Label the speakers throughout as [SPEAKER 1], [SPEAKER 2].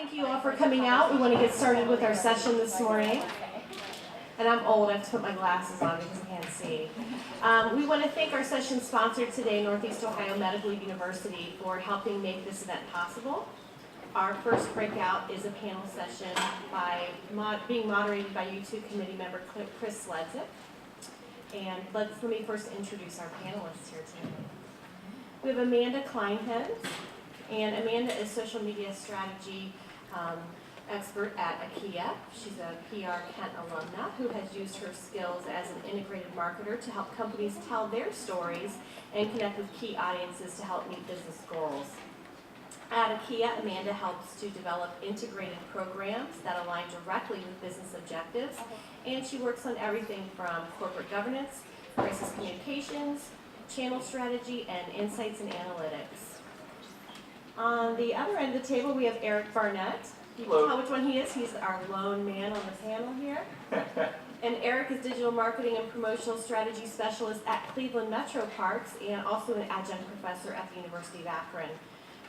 [SPEAKER 1] Thank you all for coming out. We want to get started with our session this morning. And I'm old, I have to put my glasses on because I can't see. We want to thank our session sponsor today, Northeast Ohio Medical University, for helping make this event possible. Our first breakout is a panel session being moderated by Youtoo committee member Chris Sledzik. And let me first introduce our panelists here today. We have Amanda Kleinhens, and Amanda is social media strategy expert at IKEA. She's a PR Kent alumna who has used her skills as an integrated marketer to help companies tell their stories and connect with key audiences to help meet business goals. At IKEA, Amanda helps to develop integrated programs that align directly with business objectives, and she works on everything from corporate governance, crisis communications, channel strategy, and insights and analytics. On the other end of the table, we have Eric Barnett. You can tell which one he is. He's our lone man on the panel here. And Eric is digital marketing and promotional strategy specialist at Cleveland Metro Parks and also an adjunct professor at the University of Akron.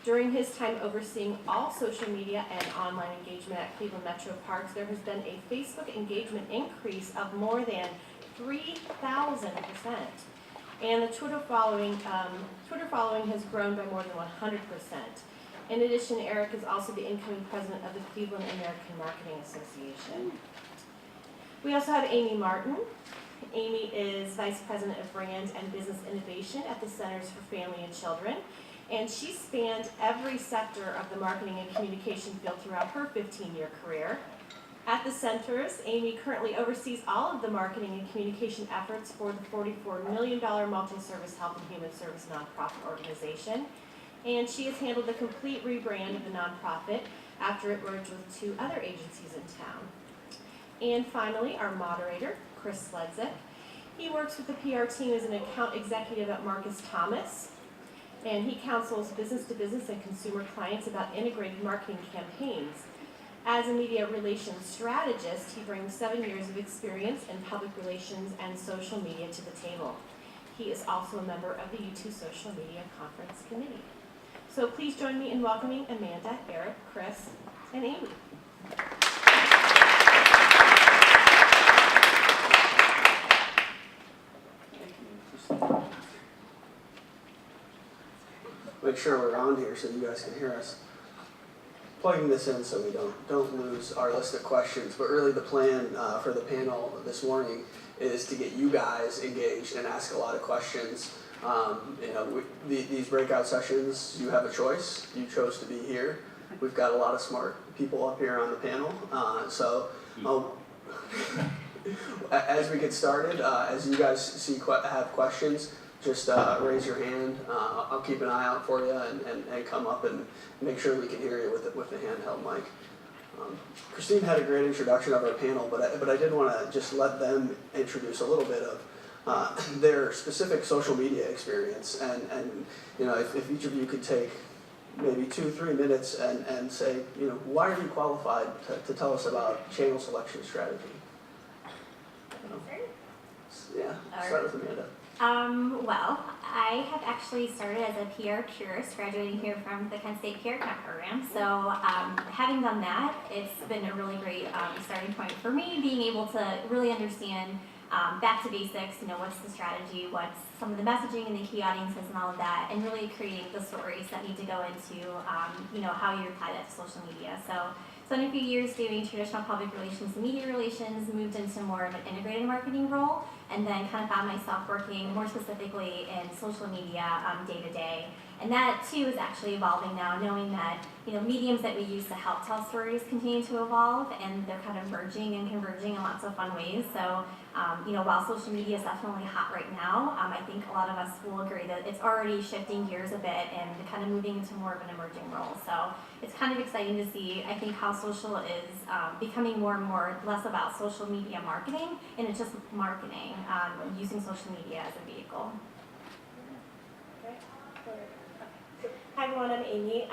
[SPEAKER 1] During his time overseeing all social media and online engagement at Cleveland Metro Parks, there has been a Facebook engagement increase of more than 3,000%. And the Twitter following has grown by more than 100%. In addition, Eric is also the incoming president of the Cleveland American Marketing Association. We also have Amy Martin. Amy is vice president of brand and business innovation at the Centers for Family and Children. And she spanned every sector of the marketing and communication field throughout her 15-year career. At the centers, Amy currently oversees all of the marketing and communication efforts for the $44 million multi-service health and human service nonprofit organization. And she has handled the complete rebrand of the nonprofit after it merged with two other agencies in town. And finally, our moderator, Chris Sledzik. He works with the PR team as an account executive at Marcus Thomas. And he counsels business-to-business and consumer clients about integrated marketing campaigns. As a media relations strategist, he brings 7 years of experience in public relations and social media to the table. He is also a member of the Youtoo Social Media Conference Committee. So please join me in welcoming Amanda, Eric, Chris, and Amy.
[SPEAKER 2] Make sure we're on here so you guys can hear us. Plugging this in so we don't lose our list of questions, but really the plan for the panel this morning is to get you guys engaged and ask a lot of questions. These breakout sessions, you have a choice. You chose to be here. We've got a lot of smart people up here on the panel. As we get started, as you guys have questions, just raise your hand. I'll keep an eye out for you and come up and make sure we can hear you with the handheld mic. Christine had a great introduction of our panel, but I did want to just let them introduce a little bit of their specific social media experience. And if each of you could take maybe 2-3 minutes and say, why are you qualified to tell us about channel selection strategy? Yeah, start with Amanda.
[SPEAKER 3] Well, I have actually started as a PR curist, graduating here from the Kent State PR Camp program. So having done that, it's been a really great starting point for me, being able to really understand back to basics, what's the strategy, what's some of the messaging and the key audiences and all of that, and really creating the stories that need to go into, how you apply that to social media. So in a few years doing traditional public relations and media relations, moved into more of an integrated marketing role, and then kind of found myself working more specifically in social media day to day. And that too is actually evolving now, knowing that mediums that we use to help tell stories continue to evolve, and they're kind of merging and converging in lots of fun ways. So while social media is definitely hot right now, I think a lot of us will agree that it's already shifting gears a bit and kind of moving into more of an emerging role. So it's kind of exciting to see, I think, how social is becoming more and more less about social media marketing, and it's just marketing, using social media as a vehicle.
[SPEAKER 1] Hi everyone, I'm Amy.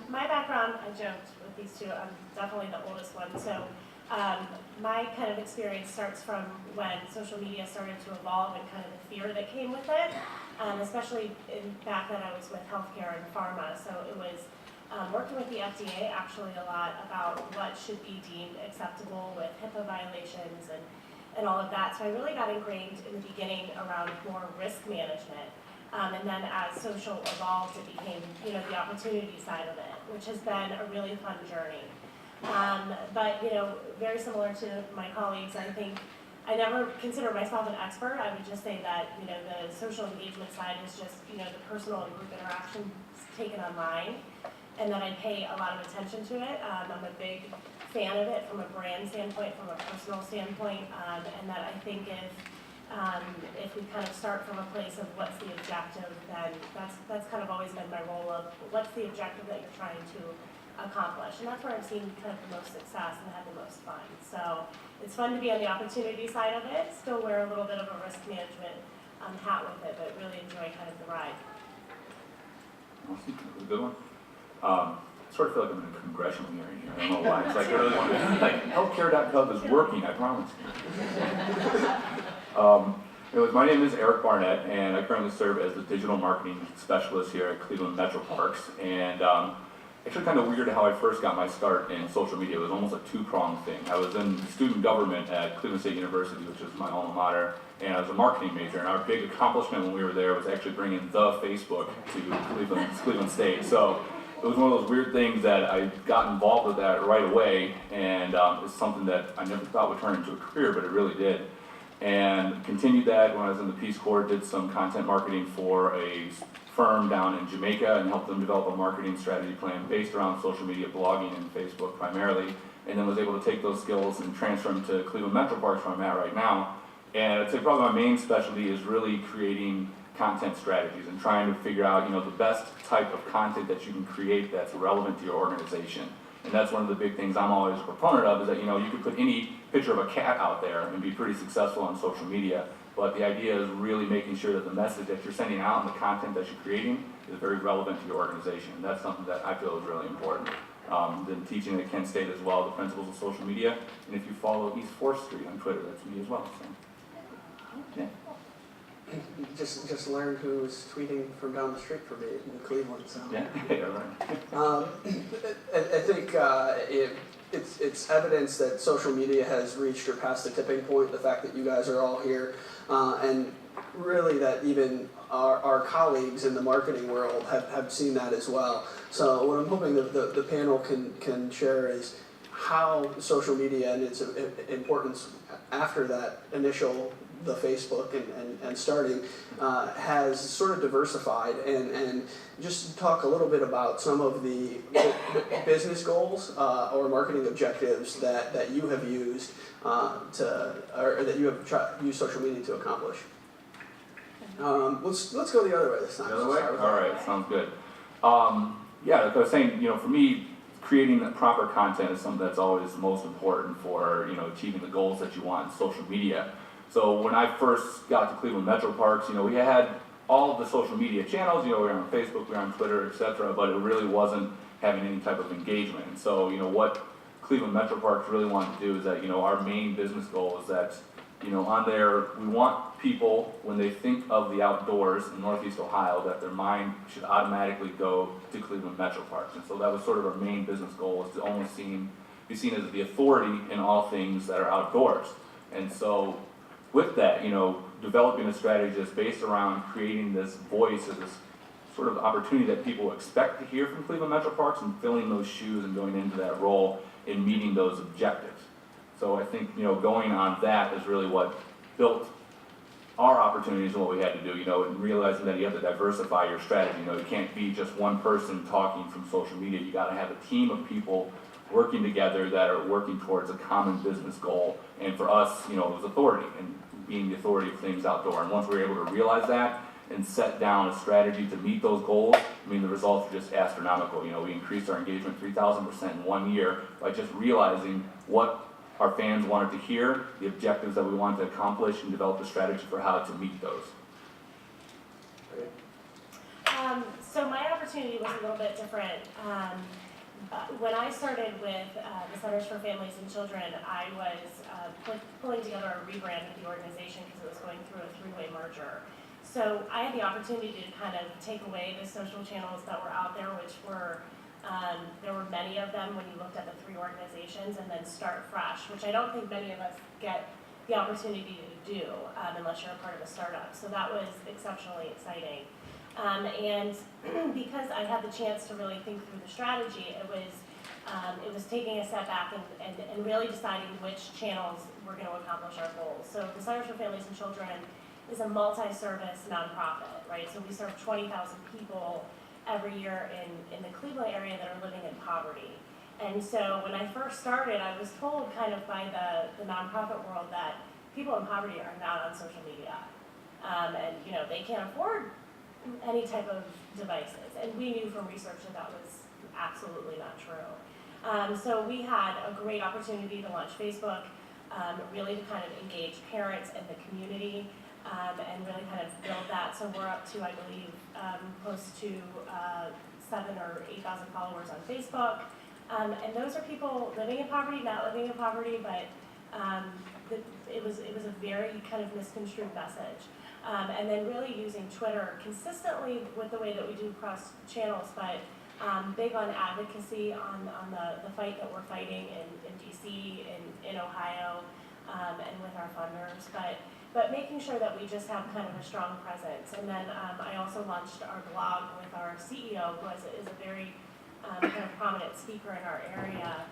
[SPEAKER 1] My background, I joked with these two, I'm definitely the oldest one, so my kind of experience starts from when social media started to evolve and kind of the fear that came with it, especially back then I was with healthcare and pharma, so it was working with the FDA actually a lot about what should be deemed acceptable with HIPAA violations and all of that. So I really got ingrained in the beginning around more risk management. And then as social evolved, it became, the opportunity side of it, which has been a really fun journey. But, very similar to my colleagues, I think I never consider myself an expert. I would just say that, the social engagement side is just, the personal and group interactions taken online, and that I pay a lot of attention to it. I'm a big fan of it from a brand standpoint, from a personal standpoint, and that I think if we kind of start from a place of what's the objective, then that's kind of always been my role of what's the objective that you're trying to accomplish, and that's where I've seen kind of the most success and had the most fun. So it's fun to be on the opportunity side of it, still wear a little bit of a risk management hat with it, but really enjoy kind of the ride.
[SPEAKER 4] Awesome. That was a good one. I sort of feel like I'm in a congressional hearing here. I don't know why. It's like I really want to, healthcare.gov is working, I promise. Anyways, my name is Eric Barnett, and I currently serve as the digital marketing specialist here at Cleveland Metro Parks. And actually kind of weird how I first got my start in social media. It was almost a two-pronged thing. I was in student government at Cleveland State University, which is my alma mater, and I was a marketing major. And our big accomplishment when we were there was actually bringing the Facebook to Cleveland State. So it was one of those weird things that I got involved with that right away, and it's something that I never thought would turn into a career, but it really did. And continued that when I was in the Peace Corps, did some content marketing for a firm down in Jamaica and helped them develop a marketing strategy plan based around social media, blogging, and Facebook primarily, and then was able to take those skills and transfer them to Cleveland Metro Parks, where I'm at right now. And I'd say probably my main specialty is really creating content strategies and trying to figure out, the best type of content that you can create that's relevant to your organization. And that's one of the big things I'm always a proponent of, is that, you could put any picture of a cat out there and be pretty successful on social media. But the idea is really making sure that the message that you're sending out and the content that you're creating is very relevant to your organization. And that's something that I feel is really important. Been teaching at Kent State as well, the principles of social media. And if you follow East 4th Street on Twitter, that's me as well. So, yeah.
[SPEAKER 2] Just learned who was tweeting from down the street from me in Cleveland. So
[SPEAKER 4] Yeah, right.
[SPEAKER 2] I think it's evidence that social media has reached or passed the tipping point. The fact that you guys are all here, and really that even our colleagues in the marketing world have seen that as well. So what I'm hoping that the panel can share is how social media and its importance after that initial the Facebook and starting has sort of diversified, and just talk a little bit about some of the business goals or marketing objectives that you have used or that you have used social media to accomplish. Let's go the other way this time.
[SPEAKER 4] The other way? All right, sounds good. Yeah, like I was saying, for me, creating the proper content is something that's always most important for, achieving the goals that you want in social media. So when I first got to Cleveland Metro Parks, we had all of the social media channels, we were on Facebook, we were on Twitter, etc., but it really wasn't having any type of engagement. And so, what Cleveland Metro Parks really wanted to do is that, our main business goal is that, on there, we want people, when they think of the outdoors in Northeast Ohio, that their mind should automatically go to Cleveland Metro Parks. And so that was sort of our main business goal, is to almost be seen as the authority in all things that are outdoors. And so with that, developing a strategy that's based around creating this voice or this sort of opportunity that people expect to hear from Cleveland Metro Parks, and filling those shoes and going into that role in meeting those objectives. So I think, going on that is really what built our opportunities and what we had to do, and realizing that you have to diversify your strategy. You can't be just one person talking from social media. You got to have a team of people working together that are working towards a common business goal. And for us, it was authority and being the authority of things outdoor. And once we were able to realize that and set down a strategy to meet those goals, the results are just astronomical. We increased our engagement 3,000% in 1 year by just realizing what our fans wanted to hear, the objectives that we wanted to accomplish, and develop a strategy for how to meet those.
[SPEAKER 1] So my opportunity was a little bit different. When I started with the Centers for Families and Children, I was pulling together a rebrand of the organization because it was going through a three-way merger. So I had the opportunity to kind of take away the social channels that were out there, which were There were many of them when you looked at the 3 organizations, and then Start Fresh, which I don't think many of us get the opportunity to do unless you're a part of a startup. So that was exceptionally exciting. And because I had the chance to really think through the strategy, it was taking a step back and really deciding which channels were going to accomplish our goals. So the Centers for Families and Children is a multi-service nonprofit, right? So we serve 20,000 people every year in the Cleveland area that are living in poverty. And so when I first started, I was told kind of by the nonprofit world that people in poverty are not on social media. And you know, they can't afford any type of devices. And we knew from research that that was absolutely not true. So we had a great opportunity to launch Facebook, really to kind of engage parents and the community, and really kind of build that. So we're up to, I believe, close to 7,000 or 8,000 followers on Facebook. And those are people living in poverty, not living in poverty, but it was a very kind of misconstrued message. And then really using Twitter consistently with the way that we do across channels, but big on advocacy on the fight that we're fighting in DC, in Ohio, and with our funders, but making sure that we just have kind of a strong presence. And then I also launched our blog with our CEO, who is a very kind of prominent speaker in our area,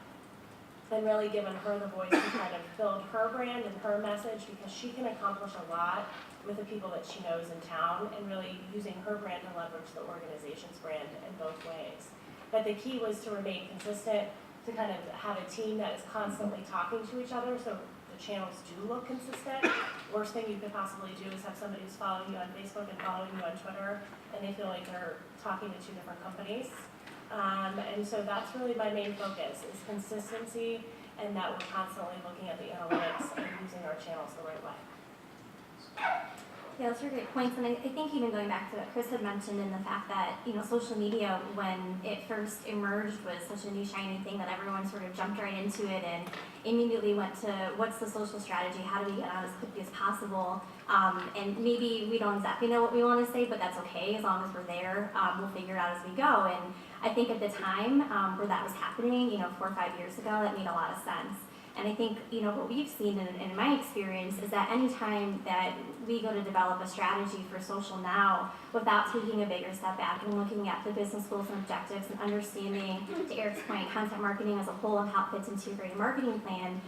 [SPEAKER 1] and really given her the voice to kind of build her brand and her message, because she can accomplish a lot with the people that she knows in town, and really using her brand to leverage the organization's brand in both ways. But the key was to remain consistent, to kind of have a team that is constantly talking to each other, so the channels do look consistent. Worst thing you could possibly do is have somebody who's following you on Facebook and following you on Twitter, and they feel like they're talking to 2 different companies. And so that's really my main focus, is consistency, and that we're constantly looking at the analytics and using our channels the right way.
[SPEAKER 3] Yeah, those are great points, and I think even going back to what Chris had mentioned, in the fact that, you know, social media, when it first emerged, was such a new shiny thing that everyone sort of jumped right into it and immediately went to, what's the social strategy, how do we get on as quickly as possible, and maybe we don't exactly know what we want to say, but that's okay, as long as we're there, we'll figure it out as we go. And I think at the time where that was happening, you know, 4 or 5 years ago, that made a lot of sense. And I think, you know, what we've seen in my experience is that anytime that we go to develop a strategy for social now without taking a bigger step back and looking at the business goals and objectives and understanding, to Eric's point, content marketing as a whole and how it fits into your greater marketing plan,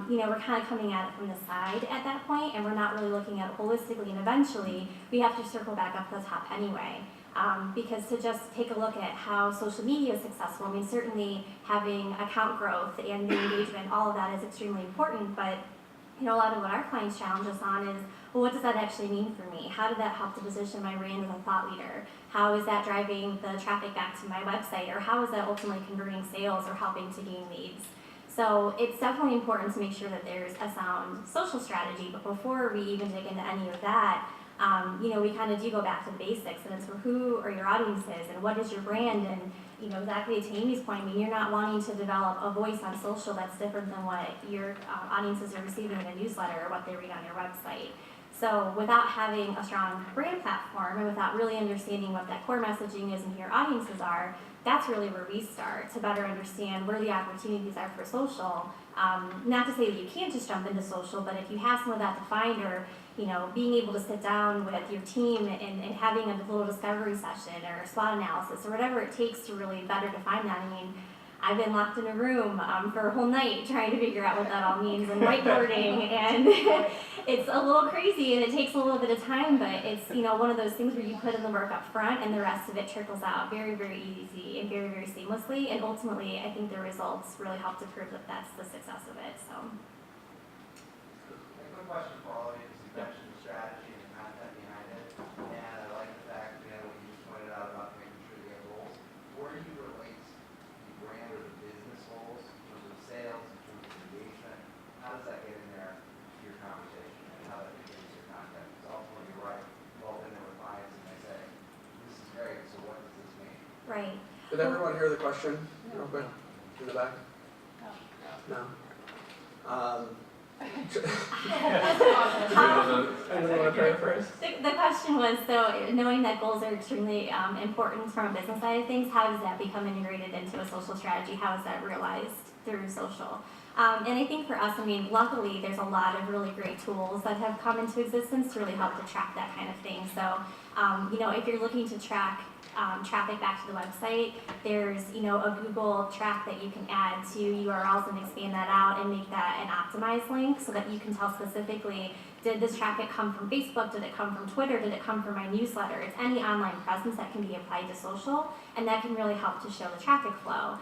[SPEAKER 3] you know, we're kind of coming at it from the side at that point, and we're not really looking at it holistically, and eventually we have to circle back up to the top anyway. Because to just take a look at how social media is successful, I mean, certainly having account growth and the engagement, all of that is extremely important, but you know, a lot of what our clients challenge us on is, well, what does that actually mean for me? How did that help to position my brand as a thought leader? How is that driving the traffic back to my website? Or how is that ultimately converting sales or helping to gain leads? So it's definitely important to make sure that there's a sound social strategy, but before we even dig into any of that, you know, we kind of do go back to the basics, and it's for who are your audiences and what is your brand, and you know, exactly to Amy's point, I mean, you're not wanting to develop a voice on social that's different than what your audiences are receiving in a newsletter or what they read on your website. So without having a strong brand platform and without really understanding what that core messaging is and who your audiences are, that's really where we start to better understand where the opportunities are for social. Not to say that you can't just jump into social, but if you have some of that defined, or you know, being able to sit down with your team and having a little discovery session or a SWOT analysis or whatever it takes to really better define that. I mean, I've been locked in a room for a whole night trying to figure out what that all means and whiteboarding, and it's a little crazy and it takes a little bit of time, but it's, you know, one of those things where you put in the work up front and the rest of it trickles out very, very easy and very, very seamlessly, and ultimately I think the results really help to prove that that's the success of it. So.
[SPEAKER 5] A quick question for all of you, because you mentioned the strategy and the content behind it, and I like the fact, you know, what you just pointed out about making sure you have goals. Where do you relate the brand or the business goals in terms of sales, in terms of engagement? How does that get in there to your conversation, and how that begins your content? Because ultimately, you're right, you've all been there with clients and they say, this is great, so what does this mean?
[SPEAKER 3] Right.
[SPEAKER 2] Did everyone hear the question real quick in the back? No. Anyone want to try it first?
[SPEAKER 3] The question was, so knowing that goals are extremely important from a business side of things, how does that become integrated into a social strategy? How is that realized through social? And I think for us, I mean, luckily there's a lot of really great tools that have come into existence to really help to track that kind of thing. So, you know, if you're looking to track traffic back to the website, there's, you know, a Google track that you can add to URLs and expand that out and make that an optimized link so that you can tell specifically, did this traffic come from Facebook? Did it come from Twitter? Did it come from my newsletter? It's any online presence that can be applied to social, and that can really help to show the traffic flow.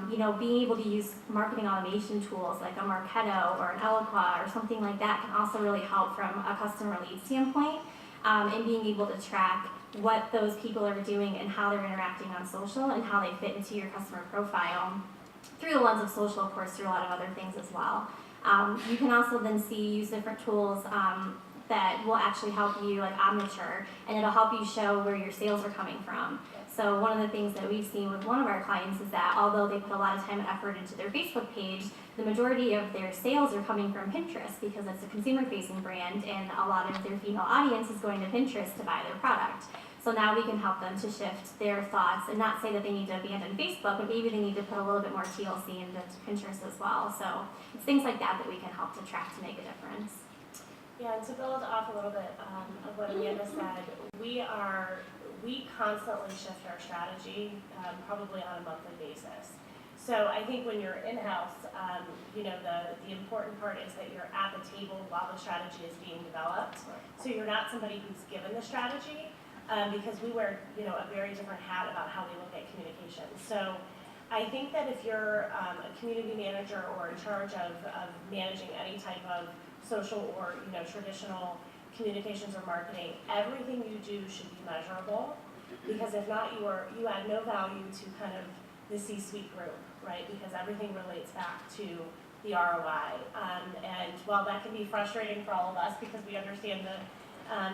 [SPEAKER 3] You know, being able to use marketing automation tools like a Marketo or an Eloqua or something like that can also really help from a customer lead standpoint, and being able to track what those people are doing and how they're interacting on social and how they fit into your customer profile through the lens of social, of course, through a lot of other things as well. You can also then use different tools that will actually help you, like Omniture, and it'll help you show where your sales are coming from. So one of the things that we've seen with one of our clients is that although they put a lot of time and effort into their Facebook page, the majority of their sales are coming from Pinterest because it's a consumer-facing brand and a lot of their female audience is going to Pinterest to buy their product. So now we can help them to shift their thoughts and not say that they need to abandon Facebook, but maybe they need to put a little bit more TLC into Pinterest as well. So it's things like that that we can help to track to make a difference.
[SPEAKER 1] Yeah, and to build off a little bit of what Amanda said, we constantly shift our strategy, probably on a monthly basis. So I think when you're in-house, you know, the important part is that you're at the table while the strategy is being developed. So you're not somebody who's given the strategy, because we wear, you know, a very different hat about how we look at communication. So I think that if you're a community manager or in charge of managing any type of social or, you know, traditional communications or marketing, everything you do should be measurable, because if not, you add no value to kind of the C-suite group, right? Because everything relates back to the ROI. And while that can be frustrating for all of us because we understand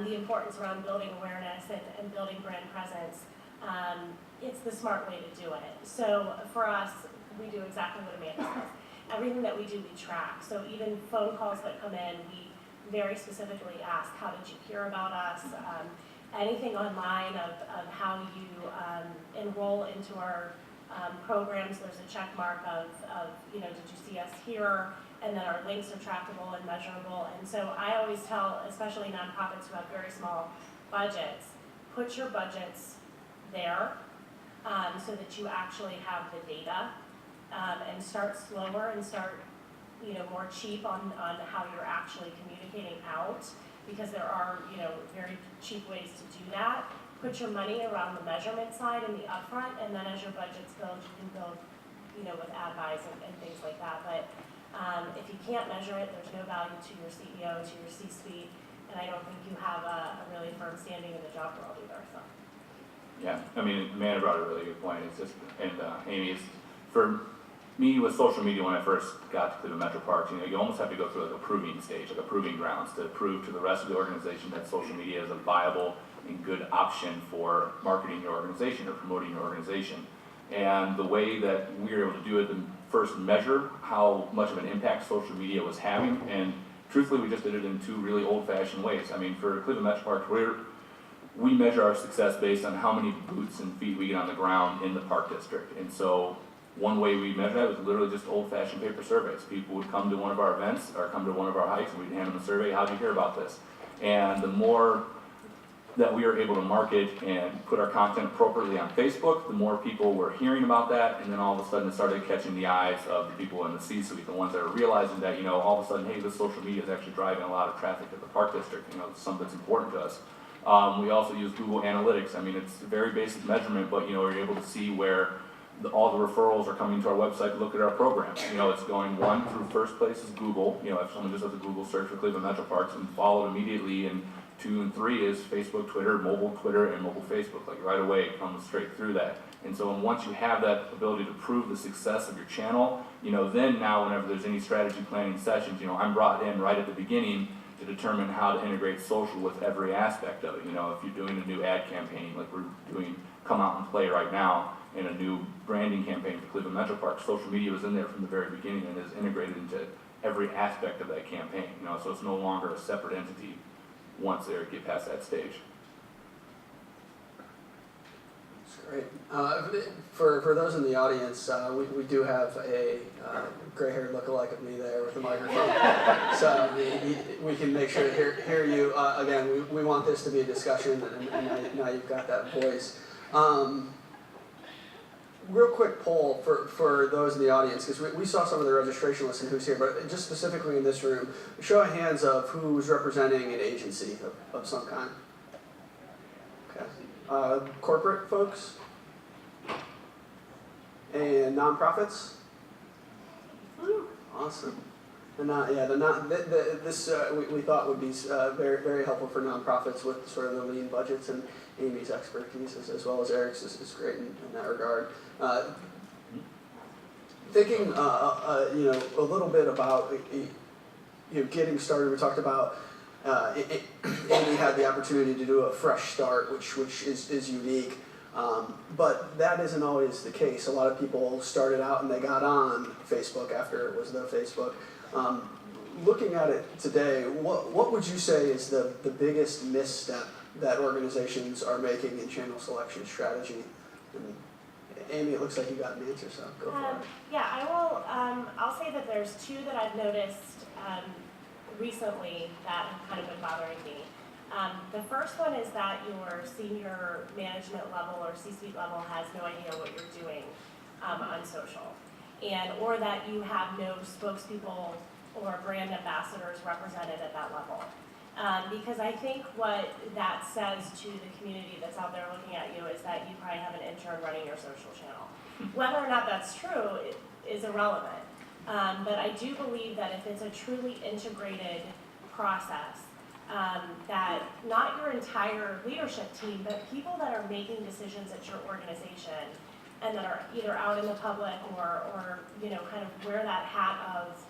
[SPEAKER 1] the importance around building awareness and building brand presence, it's the smart way to do it. So for us, we do exactly what Amanda says. Everything that we do, we track. So even phone calls that come in, we very specifically ask, how did you hear about us? Anything online of how you enroll into our programs, there's a check mark of, you know, did you see us here? And then our links are trackable and measurable. And so I always tell, especially nonprofits who have very small budgets, put your budgets there so that you actually have the data, and start slower and start, you know, more cheap on how you're actually communicating out, because there are, you know, very cheap ways to do that. Put your money around the measurement side and the upfront, and then as your budgets build, you can build, you know, with ad buys and things like that. But if you can't measure it, there's no value to your CEO, to your C-suite, and I don't think you have a really firm standing in the job world either. So.
[SPEAKER 4] Yeah, I mean, Amanda brought a really good point. It's just, and Amy, it's, for me with social media when I first got to Cleveland Metro Parks, you know, you almost have to go through like a proving stage, like a proving grounds, to prove to the rest of the organization that social media is a viable and good option for marketing your organization or promoting your organization. And the way that we were able to do it, the first measure how much of an impact social media was having, and truthfully we just did it in two really old-fashioned ways. I mean, for Cleveland Metro Parks, we measure our success based on how many boots and feet we get on the ground in the park district. And so one way we measure that was literally just old-fashioned paper surveys. People would come to one of our events or come to one of our hikes and we'd hand them a survey, how'd you hear about this? And the more that we were able to market and put our content appropriately on Facebook, the more people were hearing about that, and then all of a sudden it started catching the eyes of the people in the C-suite, the ones that are realizing that, you know, all of a sudden, hey, this social media is actually driving a lot of traffic at the park district, you know, it's something that's important to us. We also use Google Analytics. I mean, it's a very basic measurement, but, you know, we're able to see where all the referrals are coming to our website to look at our programs. You know, it's going one through first place is Google. You know, if someone just does a Google search for Cleveland Metro Parks, and followed immediately, and 2 and 3 is Facebook, Twitter, and mobile Facebook. Like right away, it comes straight through that. And so, once you have that ability to prove the success of your channel, you know, then now whenever there's any strategy planning sessions, you know, I'm brought in right at the beginning to determine how to integrate social with every aspect of it. You know, if you're doing a new ad campaign, like we're doing Come Out and Play right now, in a new branding campaign for Cleveland Metro Parks, social media was in there from the very beginning and is integrated into every aspect of that campaign, you know, so it's no longer a separate entity once they get past that stage.
[SPEAKER 2] Great. For those in the audience, we do have a gray-haired lookalike of me there with a microphone, so we can make sure to hear you. Again, we want this to be a discussion, and now you've got that voice. Real quick poll for those in the audience, because we saw some of the registration lists and who's here, but just specifically in this room, show of hands of who's representing an agency of some kind. Okay. Corporate folks? And nonprofits? Awesome. And this we thought would be very, very helpful for nonprofits with sort of the lean budgets, and Amy's expertise as well as Eric's is great in that regard. Thinking a little bit about getting started, we talked about Amy had the opportunity to do a fresh start, which is unique. But that isn't always the case. A lot of people started out and they got on Facebook after it was the Facebook. Looking at it today, what would you say is the biggest misstep that organizations are making in channel selection strategy? And Amy, it looks like you got an answer, so go for it.
[SPEAKER 1] Yeah, I will. I'll say that there's two that I've noticed recently that have kind of been bothering me. The first one is that your senior management level or C-suite level has no idea what you're doing on social, or that you have no spokespeople or brand ambassadors represented at that level. Because I think what that says to the community that's out there looking at you is that you probably have an intern running your social channel. Whether or not that's true is irrelevant. But I do believe that if it's a truly integrated process, that not your entire leadership team, but people that are making decisions at your organization and that are either out in the public or kind of wear that hat of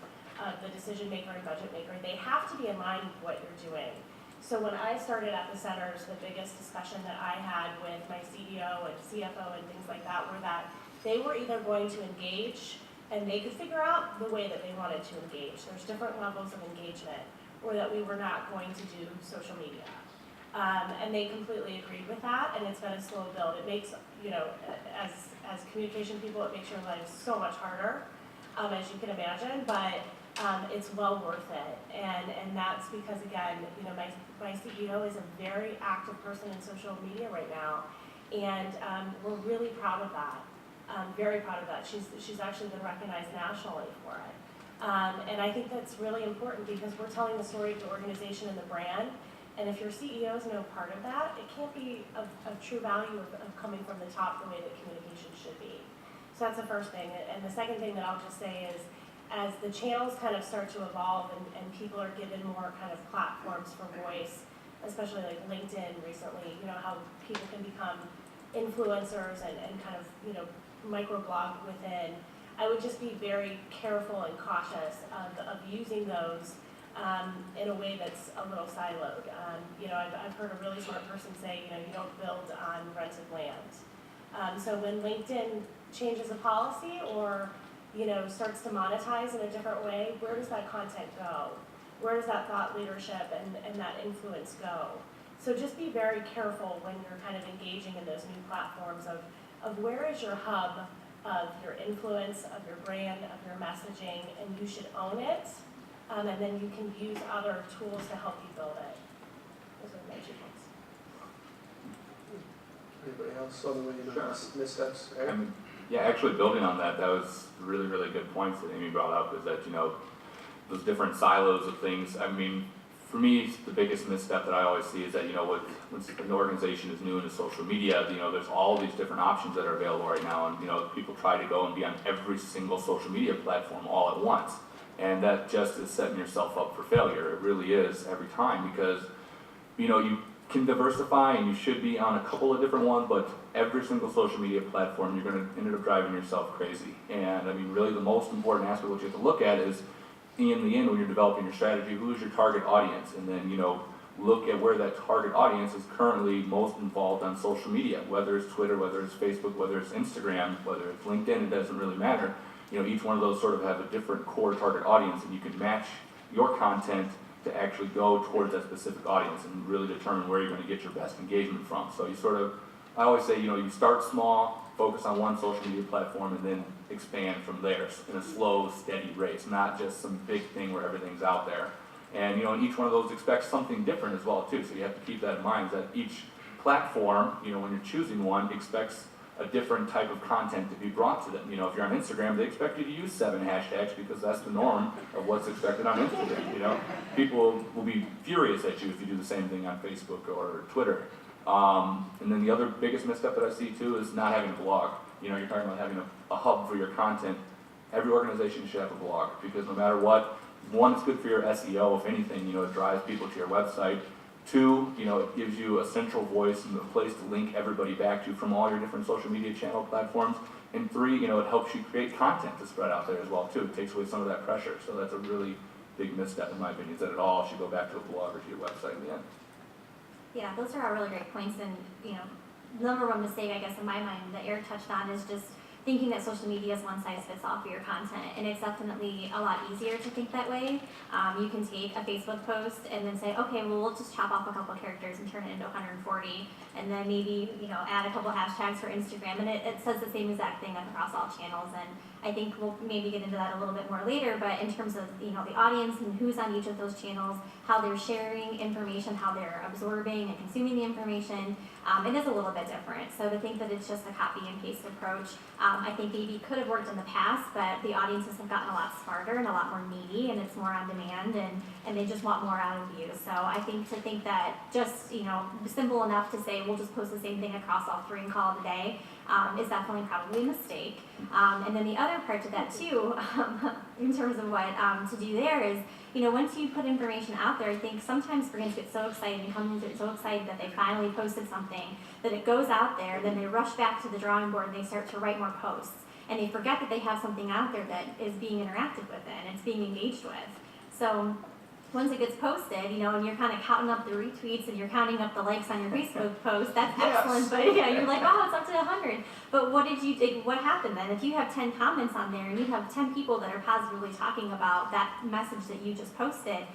[SPEAKER 1] the decision maker and budget maker, they have to be in line with what you're doing. So when I started at the centers, the biggest discussion that I had with my CDO and CFO and things like that were that they were either going to engage and they could figure out the way that they wanted to engage. There's different levels of engagement, or that we were not going to do social media. And they completely agreed with that, and it's been a slow build. It makes, as communication people, it makes your life so much harder, as you can imagine, but it's well worth it. And that's because, again, my CEO is a very active person in social media right now, and we're really proud of that. Very proud of that. She's actually been recognized nationally for it. And I think that's really important because we're telling the story of the organization and the brand. And if your CEO is no part of that, it can't be of true value of coming from the top the way that communication should be. So that's the first thing. And the second thing that I'll just say is, as the channels kind of start to evolve and people are given more kind of platforms for voice, especially like LinkedIn recently, how people can become influencers and kind of, microblog within. I would just be very careful and cautious of using those in a way that's a little siloed. I've heard a really smart person say, you don't build on rented land. So when LinkedIn changes a policy or, starts to monetize in a different way, where does that content go? Where does that thought leadership and that influence go? So just be very careful when you're kind of engaging in those new platforms of where is your hub of your influence, of your brand, of your messaging, and you should own it, and then you can use other tools to help you build it. Those are my 2 points.
[SPEAKER 2] Anybody else on the way missteps? Eric?
[SPEAKER 4] Yeah, actually building on that, that was really, really good points that Amy brought up, is that, those different silos of things. I mean, for me, the biggest misstep that I always see is that, when an organization is new into social media, there's all these different options that are available right now, and, people try to go and be on every single social media platform all at once. And that just is setting yourself up for failure. It really is every time, because, you can diversify and you should be on a couple of different ones, but every single social media platform, you're going to end up driving yourself crazy. And I mean, really the most important aspect what you have to look at is, in the end, when you're developing your strategy, who is your target audience? And then, look at where that target audience is currently most involved on social media, whether it's Twitter, whether it's Facebook, whether it's Instagram, whether it's LinkedIn, it doesn't really matter. each one of those sort of have a different core target audience, and you can match your content to actually go towards that specific audience and really determine where you're going to get your best engagement from. So I always say, you start small, focus on one social media platform, and then expand from there in a slow, steady race, not just some big thing where everything's out there. And each one of those expects something different as well too. So you have to keep that in mind, that each platform, when you're choosing one, expects a different type of content to be brought to them. If you're on Instagram, they expect you to use 7 hashtags because that's the norm of what's expected on Instagram. People will be furious at you if you do the same thing on Facebook or Twitter. And then the other biggest misstep that I see too is not having a blog. You're talking about having a hub for your content. Every organization should have a blog because no matter what, one, it's good for your SEO, if anything, it drives people to your website. Two, it gives you a central voice and a place to link everybody back to from all your different social media channel platforms. And three, it helps you create content to spread out there as well too. It takes away some of that pressure. So that's a really big misstep in my opinion, is that it all should go back to a blog or to your website in the end.
[SPEAKER 3] Yeah, those are all really great points, and number one mistake I guess in my mind that Eric touched on is just thinking that social media is one size fits all for your content, and it's definitely a lot easier to think that way. You can take a Facebook post and then say, okay, well, we'll just chop off a couple characters and turn it into 140, and then maybe add a couple hashtags for Instagram, and it says the same exact thing across all channels. And I think we'll maybe get into that a little bit more later, but in terms of the audience and who's on each of those channels, how they're sharing information, how they're absorbing and consuming the information, it is a little bit different. So to think that it's just a copy and paste approach, I think maybe could have worked in the past, but the audiences have gotten a lot smarter and a lot more needy, and it's more on demand, and they just want more out of you. So I think that just simple enough to say we'll just post the same thing across all three and call it a day is definitely probably a mistake. And then the other part to that too, in terms of what to do there is, once you put information out there, I think sometimes brands get so excited and companies get so excited that they finally posted something, that it goes out there, then they rush back to the drawing board and they start to write more posts. And they forget that they have something out there that is being interacted with and it's being engaged with. So once it gets posted, and you're kind of counting up the retweets and you're counting up the likes on your Facebook post, that's excellent. But yeah, you're like, oh, it's up to 100. But what did you think? What happened then? If you have 10 comments on there and you have 10 people that are positively talking about that message that you just posted,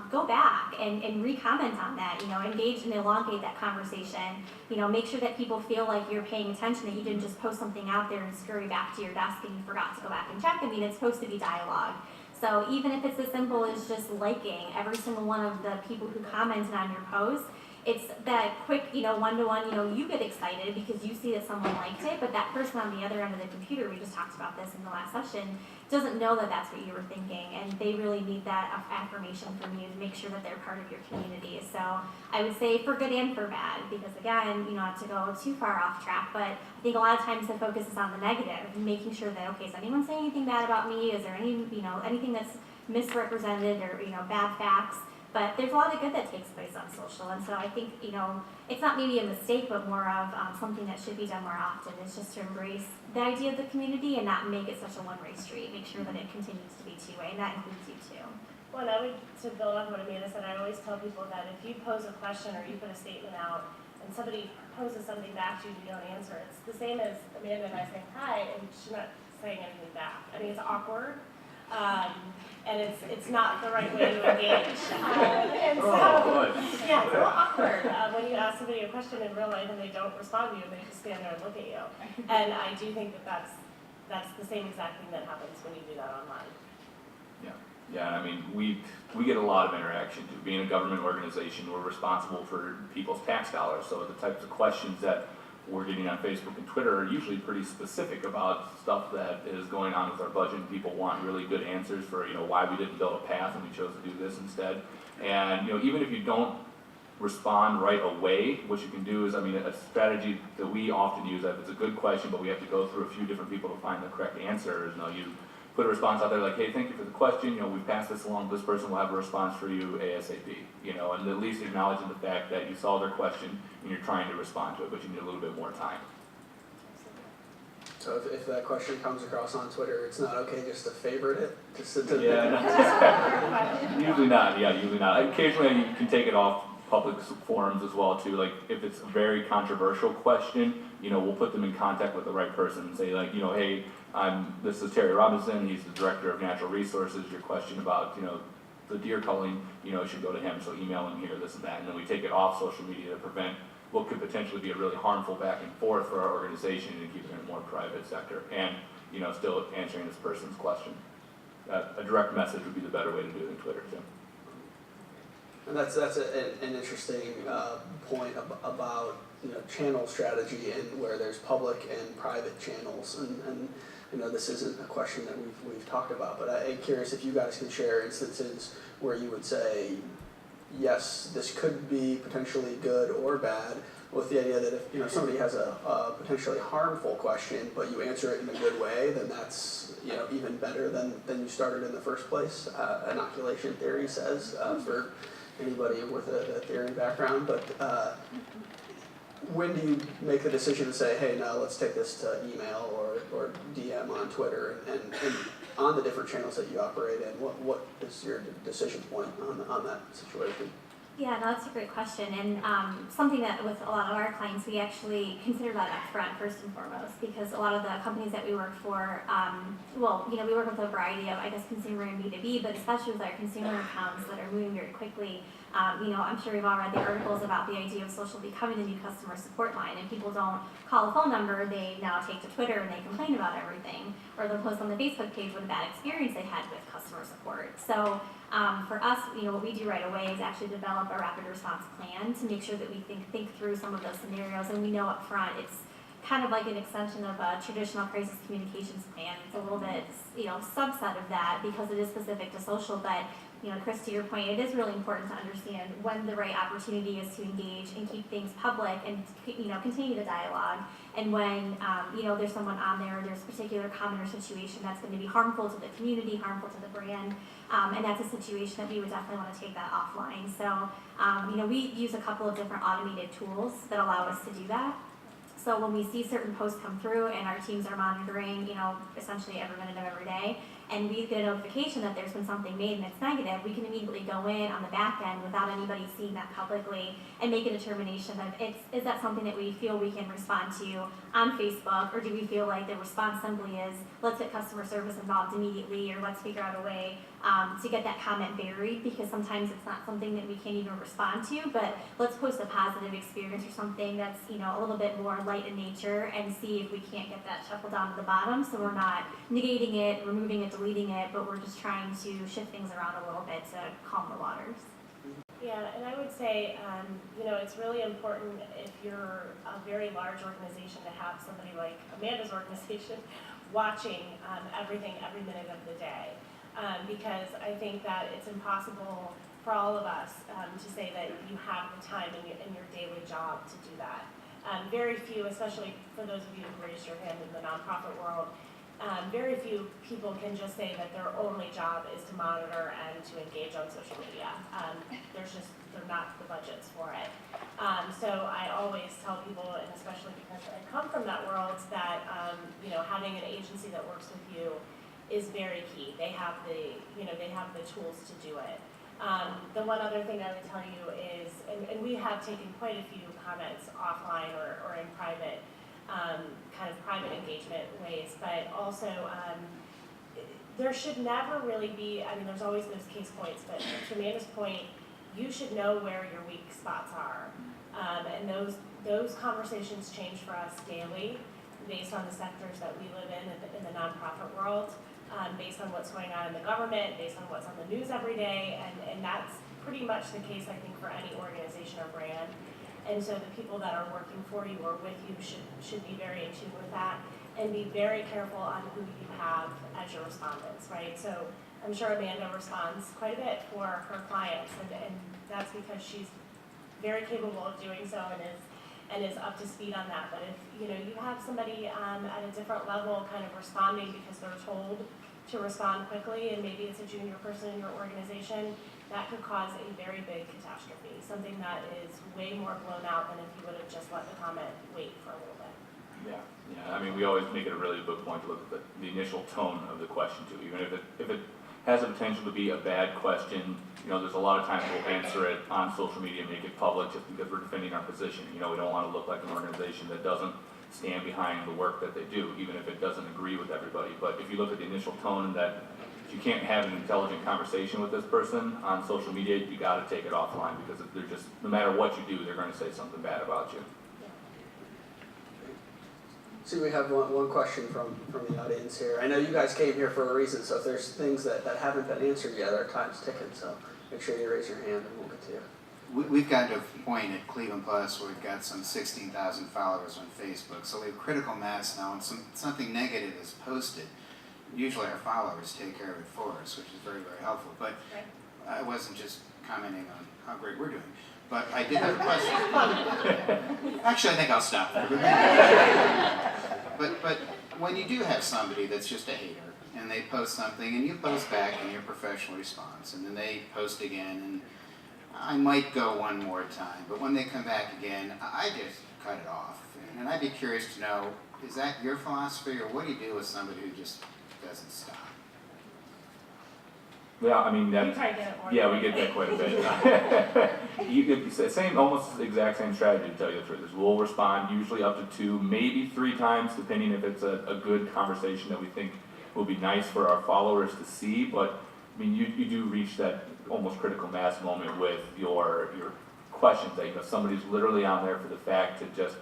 [SPEAKER 3] go back and re-comment on that. Engage and elongate that conversation. Make sure that people feel like you're paying attention, that you didn't just post something out there and scurry back to your desk and you forgot to go back and check. It's supposed to be dialogue. So even if it's as simple as just liking every single one of the people who commented on your post, it's that quick, one-to-one, you get excited because you see that someone liked it, but that person on the other end of the computer, we just talked about this in the last session, doesn't know that that's what you were thinking, and they really need that affirmation from you to make sure that they're part of your community. So I would say for good and for bad, because again, not to go too far off track, but I think a lot of times the focus is on the negative, and making sure that, okay, is anyone saying anything bad about me? Is there any, anything that's misrepresented or, bad facts? But there's a lot of good that takes place on social, and so I think, it's not maybe a mistake, but more of something that should be done more often. It's just to embrace the idea of the community and not make it such a one-way street. Make sure that it continues to be two-way, and that includes you too.
[SPEAKER 1] Well, and I would, to build on what Amanda said, I always tell people that if you pose a question or you put a statement out and somebody poses something back to you and you don't answer, it's the same as Amanda and I saying hi and she's not saying anything back. It's awkward. And it's not the right way to engage. And so, yeah, it's a little awkward when you ask somebody a question in real life and they don't respond to you and they just stand there and look at you. And I do think that that's the same exact thing that happens when you do that online.
[SPEAKER 4] Yeah, we get a lot of interaction too. Being a government organization, we're responsible for people's tax dollars. So the types of questions that we're getting on Facebook and Twitter are usually pretty specific about stuff that is going on with our budget, and people want really good answers for why we didn't build a path and we chose to do this instead. And even if you don't respond right away, what you can do is, a strategy that we often use, if it's a good question but we have to go through a few different people to find the correct answer, is you put a response out there like, hey, thank you for the question, we've passed this along, this person will have a response for you ASAP, and at least acknowledging the fact that you saw their question and you're trying to respond to it, but you need a little bit more time.
[SPEAKER 2] So if that question comes across on Twitter, it's not okay just to favorite it?
[SPEAKER 4] Usually not, usually not. Occasionally you can take it off public forums as well too. Like if it's a very controversial question, we'll put them in contact with the right person and say like, hey, this is Terry Robinson, he's the Director of Natural Resources, your question about, the deer culling, it should go to him, so email him here, this and that, and then we take it off social media to prevent what could potentially be a really harmful back and forth for our organization and keep it in a more private sector, and, still answering this person's question. A direct message would be the better way to do it than Twitter too.
[SPEAKER 2] And that's an interesting point about channel strategy and where there's public and private channels, and this isn't a question that we've talked about, but I'm curious if you guys can share instances where you would say, yes, this could be potentially good or bad, with the idea that if somebody has a potentially harmful question, but you answer it in a good way, then that's even better than you started in the first place. Inoculation theory says for anybody with a theory background, but when do you make the decision to say, hey, now let's take this to email or DM on Twitter, and on the different channels that you operate in, what is your decision point on that situation?
[SPEAKER 3] Yeah, no, that's a great question, and something that with a lot of our clients, we actually consider that up front first and foremost, because a lot of the companies that we work for, we work with a variety of, consumer and B2B, but especially with our consumer accounts that are moving very quickly. I'm sure we've all read the articles about the idea of social becoming the new customer support line, and people don't call a phone number, they now take to Twitter and they complain about everything, or they'll post on the Facebook page what a bad experience they had with customer support. So for us, what we do right away is actually develop a rapid response plan to make sure that we think through some of those scenarios, and we know up front it's kind of like an extension of a traditional crisis communications plan. It's a little bit, subset of that because it is specific to social, but Chris, to your point, it is really important to understand when the right opportunity is to engage and keep things public and, continue the dialogue. And when, there's someone on there, there's a particular comment or situation that's going to be harmful to the community, harmful to the brand, and that's a situation that we would definitely want to take that offline. So, we use a couple of different automated tools that allow us to do that. So when we see certain posts come through and our teams are monitoring, essentially every minute of every day, and we get a notification that there's been something made and it's negative, we can immediately go in on the back end without anybody seeing that publicly and make a determination of is that something that we feel we can respond to on Facebook, or do we feel like the response simply is let's get customer service involved immediately, or let's figure out a way to get that comment buried, because sometimes it's not something that we can't even respond to, but let's post a positive experience or something that's a little bit more light in nature and see if we can't get that shuffled down to the bottom, so we're not negating it, removing it, deleting it, but we're just trying to shift things around a little bit to calm the waters.
[SPEAKER 1] Yeah, and I would say, it's really important if you're a very large organization to have somebody like Amanda's organization watching everything every minute of the day. Because I think that it's impossible for all of us to say that you have the time in your daily job to do that. Very few, especially for those of you who raised your hand in the nonprofit world, very few people can just say that their only job is to monitor and to engage on social media. They're not the budgets for it. So I always tell people, and especially because I come from that world, that having an agency that works with you is very key. They have the tools to do it. The one other thing I would tell you is, and we have taken quite a few comments offline or in private, kind of private engagement ways, but also there should never really be, there's always those case points, but to Amanda's point, you should know where your weak spots are. And those conversations change for us daily based on the sectors that we live in the nonprofit world. Based on what's going on in the government, based on what's on the news every day, and that's pretty much the case, I think, for any organization or brand. And so the people that are working for you or with you should be very in tune with that, and be very careful on who you have as your respondents, right? So I'm sure Amanda responds quite a bit for her clients, and that's because she's very capable of doing so and is up to speed on that. But if you have somebody at a different level kind of responding because they're told to respond quickly, and maybe it's a junior person in your organization, that could cause a very big catastrophe, something that is way more blown out than if you would have just let the comment wait for a little bit.
[SPEAKER 4] Yeah. We always make it a really good point to look at the initial tone of the question too, even if it has the potential to be a bad question. You know, there's a lot of times we'll answer it on social media and make it public just because we're defending our position. You know, we don't want to look like an organization that doesn't stand behind the work that they do, even if it doesn't agree with everybody. But if you look at the initial tone that you can't have an intelligent conversation with this person on social media, you got to take it offline, because if they're just, no matter what you do, they're going to say something bad about you.
[SPEAKER 2] See, we have one question from the audience here. I know you guys came here for a reason, so if there's things that haven't been answered yet, our time's ticking, so make sure you raise your hand and we'll get to you.
[SPEAKER 6] We've gotten to a point at Cleveland Plus where we've got some 16,000 followers on Facebook, so we have critical mass now. When something negative is posted, usually our followers take care of it for us, which is very, very helpful. But I wasn't just commenting on how great we're doing, but I did have a question. Actually, I think I'll stop there. But when you do have somebody that's just a hater, and they post something, and you post back in your professional response, and then they post again, and I might go one more time, but when they come back again, I just cut it off. And I'd be curious to know, is that your philosophy, or what do you do with somebody who just doesn't stop?
[SPEAKER 4] Yeah, I mean,
[SPEAKER 1] We probably get it more.
[SPEAKER 4] yeah, we get that quite a bit. It's the same, almost the exact same strategy, to tell you the truth. Is we'll respond usually up to 2, maybe 3 times, depending if it's a good conversation that we think will be nice for our followers to see. But I mean, you do reach that almost critical mass moment with your questions. That, you know, somebody's literally on there for the fact to just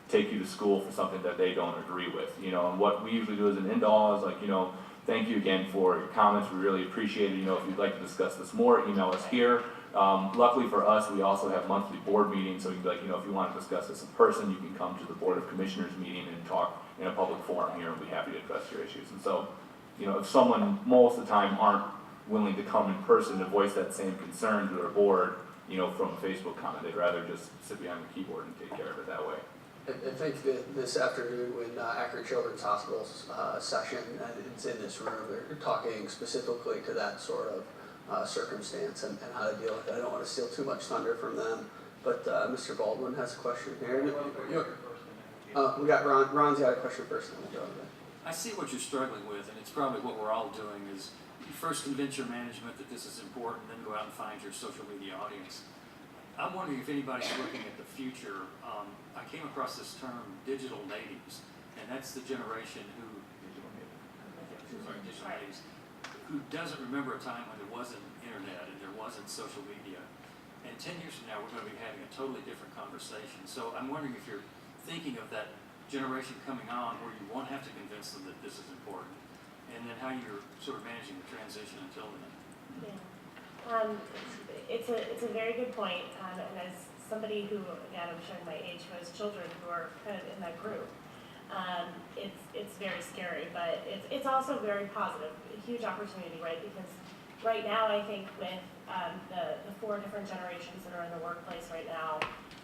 [SPEAKER 4] take you to school for something that they don't agree with. You know, and what we usually do as an end-all is like, you know, thank you again for your comments. We really appreciate it. You know, if you'd like to discuss this more, email us here. Luckily for us, we also have monthly board meetings, so you can be like, you know, if you want to discuss this in person, you can come to the Board of Commissioners meeting and talk in a public forum here, and we'll be happy to address your issues. And so, you know, if someone most of the time aren't willing to come in person to voice that same concern to their board, you know, from a Facebook comment, they'd rather just sit behind the keyboard and take care of it that way.
[SPEAKER 2] I think that this afternoon when Akron Children's Hospital's session, and it's in this room, they're talking specifically to that sort of circumstance and how to deal with it. I don't want to steal too much thunder from them, but Mr. Baldwin has a question here. We got Ron. Ron's got a question first, and then we'll go to that.
[SPEAKER 7] I see what you're struggling with, and it's probably what we're all doing, is you first convince your management that this is important, then go out and find your social media audience. I'm wondering if anybody's looking at the future. I came across this term, digital natives, and that's the generation who, digital natives, who doesn't remember a time when there wasn't internet and there wasn't social media. And 10 years from now, we're going to be having a totally different conversation. So I'm wondering if you're thinking of that generation coming on where you won't have to convince them that this is important, and then how you're sort of managing the transition until then.
[SPEAKER 1] Yeah. It's a very good point, and as somebody who, again, I'm showing my age, who has children who are kind of in that group, it's very scary, but it's also very positive, a huge opportunity, right? Because right now, I think with the 4 different generations that are in the workplace right now,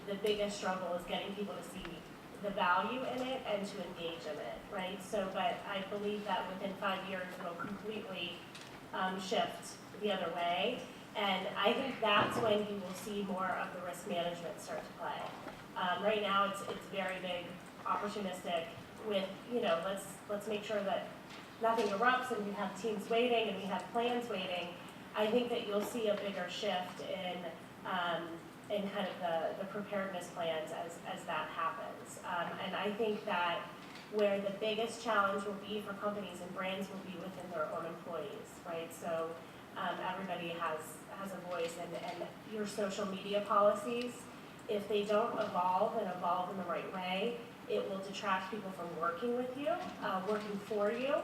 [SPEAKER 1] the biggest struggle is getting people to see the value in it and to engage in it, right? So, but I believe that within 5 years, it'll completely shift the other way. And I think that's when you will see more of the risk management start to play. Right now, it's very big, opportunistic. With, you know, let's make sure that nothing erupts, and we have teams waiting, and we have plans waiting. I think that you'll see a bigger shift in kind of the preparedness plans as that happens. And I think that where the biggest challenge will be for companies and brands will be within their own employees, right? So everybody has a voice, and your social media policies, if they don't evolve and evolve in the right way, it will detract people from working with you, working for you.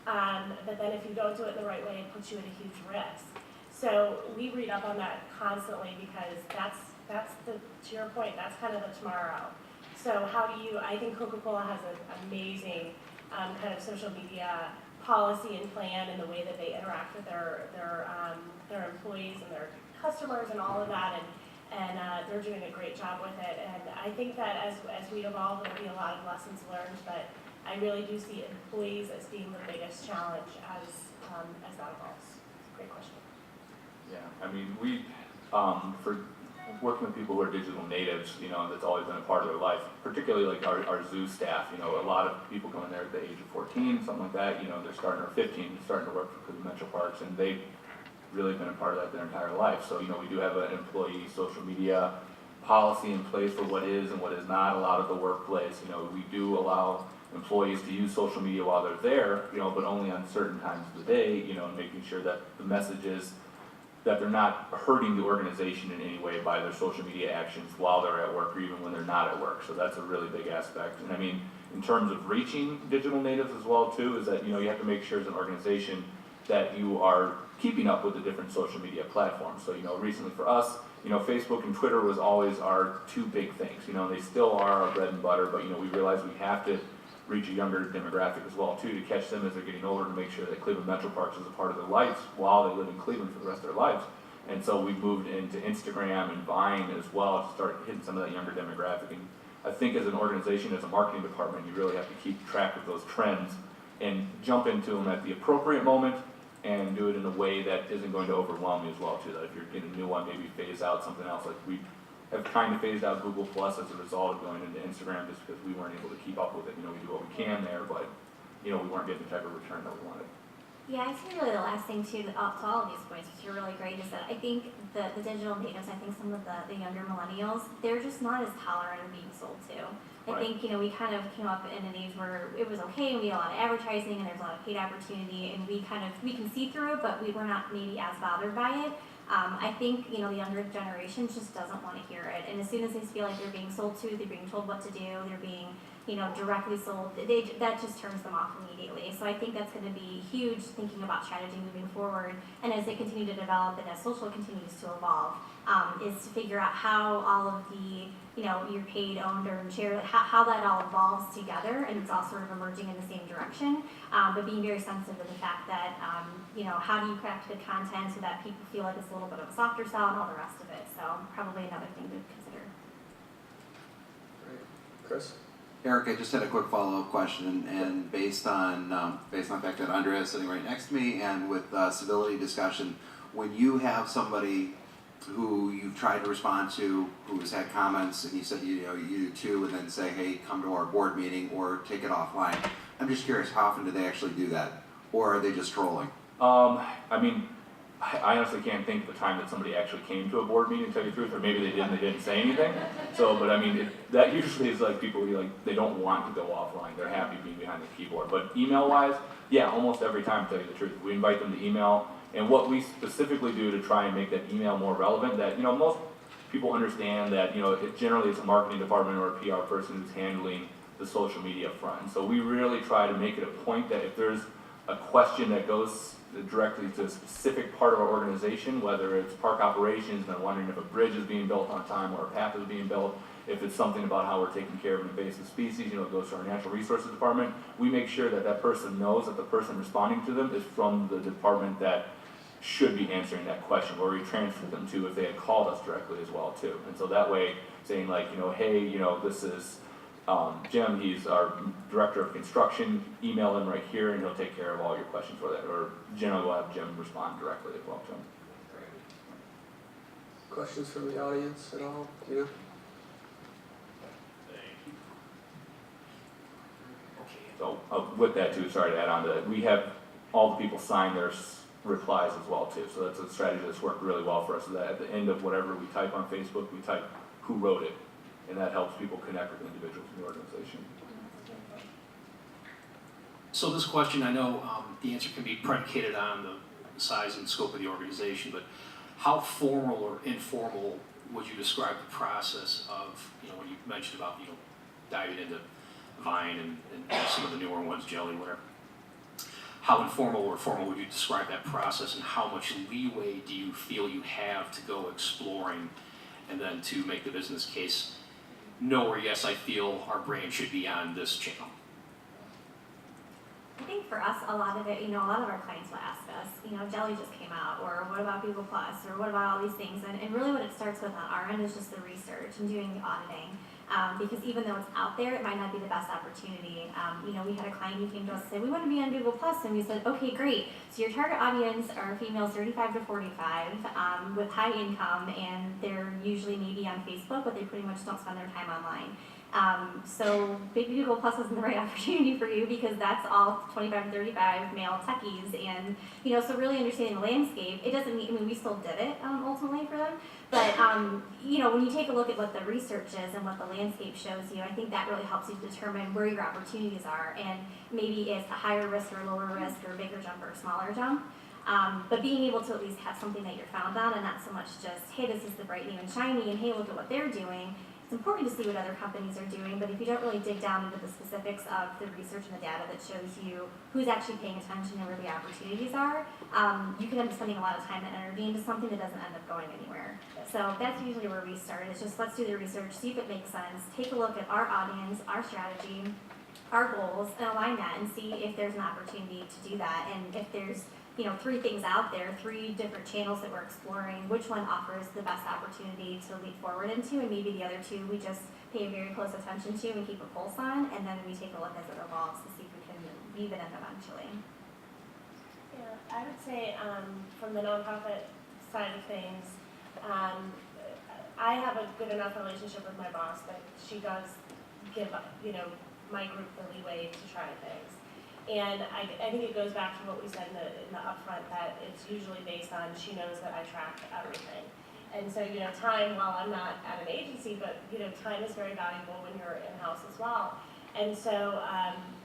[SPEAKER 1] But then if you don't do it in the right way, it puts you at a huge risk. So we read up on that constantly, because that's to your point, that's kind of the tomorrow. So how do you, I think Coca-Cola has an amazing kind of social media policy and plan in the way that they interact with their employees and their customers and all of that, and they're doing a great job with it. And I think that as we evolve, there'll be a lot of lessons learned, but I really do see employees as being the biggest challenge as that evolves. Great question.
[SPEAKER 4] Yeah, I mean, we, for working with people who are digital natives, you know, that's always been a part of their life, particularly like our zoo staff. You know, a lot of people come in there at the age of 14, something like that. You know, they're starting, or 15, starting to work for Cleveland Metro Parks, and they've really been a part of that their entire life. So, you know, we do have an employee social media policy in place for what is and what is not allowed at the workplace. You know, we do allow employees to use social media while they're there, you know, but only on certain times of the day, you know, and making sure that the message is that they're not hurting the organization in any way by their social media actions while they're at work or even when they're not at work. So that's a really big aspect. And I mean, in terms of reaching digital natives as well too, is that, you know, you have to make sure as an organization that you are keeping up with the different social media platforms. So, you know, recently for us, you know, Facebook and Twitter was always our two big things. You know, they still are our bread and butter, but, you know, we realize we have to reach a younger demographic as well too, to catch them as they're getting older, to make sure that Cleveland Metro Parks is a part of their lives while they live in Cleveland for the rest of their lives. And so we moved into Instagram and Vine as well to start hitting some of that younger demographic. And I think as an organization, as a marketing department, you really have to keep track of those trends and jump into them at the appropriate moment and do it in a way that isn't going to overwhelm you as well too. That if you're getting a new one, maybe phase out something else. Like we have kind of phased out Google Plus as a result of going into Instagram just because we weren't able to keep up with it. You know, we do what we can there, but, you know, we weren't getting the type of return that we wanted.
[SPEAKER 3] Yeah, I think really the last thing too, to all of these points, which are really great, is that I think the digital natives, I think some of the younger millennials, they're just not as tolerant of being sold to. I
[SPEAKER 4] Right.
[SPEAKER 3] think, you know, we kind of came up in an age where it was okay, and we had a lot of advertising, and there's a lot of paid opportunity, and we can see through it, but we were not maybe as bothered by it. I think, you know, the younger generation just doesn't want to hear it, and as soon as they feel like they're being sold to, they're being told what to do, they're being, you know, directly sold, that just turns them off immediately. So I think that's going to be huge, thinking about strategy moving forward, and as they continue to develop and as social continues to evolve, is to figure out how all of the, you know, your paid, owned, or shared, how that all evolves together, and it's all sort of emerging in the same direction, but being very sensitive to the fact that, you know, how do you craft good content so that people feel like it's a little bit of a softer sell and all the rest of it. So probably another thing to consider.
[SPEAKER 2] Great. Chris?
[SPEAKER 8] Eric, I just had a quick follow-up question, and based on the fact that Andrea is sitting right next to me, and with civility discussion, when you have somebody who you've tried to respond to, who has had comments, and you said you too, and then say, hey, come to our board meeting or take it offline. I'm just curious, how often do they actually do that, or are they just trolling?
[SPEAKER 4] I mean, I honestly can't think of the time that somebody actually came to a board meeting, to tell you the truth, or maybe they didn't say anything. So, but I mean, that usually is like people who they don't want to go offline. They're happy being behind the keyboard. But email-wise, yeah, almost every time, to tell you the truth. We invite them to email, and what we specifically do to try and make that email more relevant, that, you know, most people understand that, you know, generally it's a marketing department or a PR person who's handling the social media front. And so we really try to make it a point that if there's a question that goes directly to a specific part of our organization, whether it's park operations and they're wondering if a bridge is being built on time or a path is being built, if it's something about how we're taking care of an invasive species, you know, it goes to our natural resources department, we make sure that that person knows that the person responding to them is from the department that should be answering that question, or we transfer them to if they had called us directly as well too. And so that way, saying like, you know, hey, you know, this is Jim, he's our director of construction, email him right here and he'll take care of all your questions for that. Or Jim will have Jim respond directly as well to him.
[SPEAKER 2] Questions from the audience at all? Yeah.
[SPEAKER 4] So with that too, sorry to add on to that, we have all the people sign their replies as well too. So that's a strategy that's worked really well for us, so that at the end of whatever we type on Facebook, we type who wrote it. And that helps people connect with individuals in the organization.
[SPEAKER 7] So this question, I know the answer can be predicated on the size and scope of the organization, but how formal or informal would you describe the process of, you know, when you mentioned about, you know, diving into Vine and some of the newer ones, Jelly, whatever. How informal or formal would you describe that process, and how much leeway do you feel you have to go exploring and then to make the business case no, or yes, I feel our brand should be on this channel?
[SPEAKER 3] I think for us, a lot of it, a lot of our clients will ask us, Jelly just came out, or what about Google Plus, or what about all these things? And really what it starts with on our end is just the research and doing the auditing. Because even though it's out there, it might not be the best opportunity. We had a client who came to us and said, we want to be on Google Plus, and we said, okay, great. So your target audience are females 35 to 45 with high income, and they're usually maybe on Facebook, but they pretty much don't spend their time online. So maybe Google Plus isn't the right opportunity for you because that's all 25 to 35 male techies, and so really understanding the landscape. It doesn't mean, we still did it ultimately for them, but when you take a look at what the research is and what the landscape shows you, I think that really helps you determine where your opportunities are, and maybe it's a higher risk or lower risk or a bigger jump or a smaller jump. But being able to at least have something that you're found on, and not so much just, hey, this is the bright new and shiny, and hey, look at what they're doing. It's important to see what other companies are doing, but if you don't really dig down into the specifics of the research and the data that shows you who's actually paying attention and where the opportunities are, you can end up spending a lot of time and energy into something that doesn't end up going anywhere. So that's usually where we start. It's just, let's do the research, see if it makes sense, take a look at our audience, our strategy, our goals, and align that and see if there's an opportunity to do that. And if there's 3 things out there, 3 different channels that we're exploring, which one offers the best opportunity to lead forward into, and maybe the other 2 we just pay very close attention to and keep a pulse on, and then we take a look as it evolves to see if we can weave it in eventually.
[SPEAKER 1] Yeah, I would say from the nonprofit side of things, I have a good enough relationship with my boss that she does give my group the leeway to try things. And I think it goes back to what we said in the upfront, that it's usually based on, she knows that I track everything. And so, time, while I'm not at an agency, but, time is very valuable when you're in-house as well. And so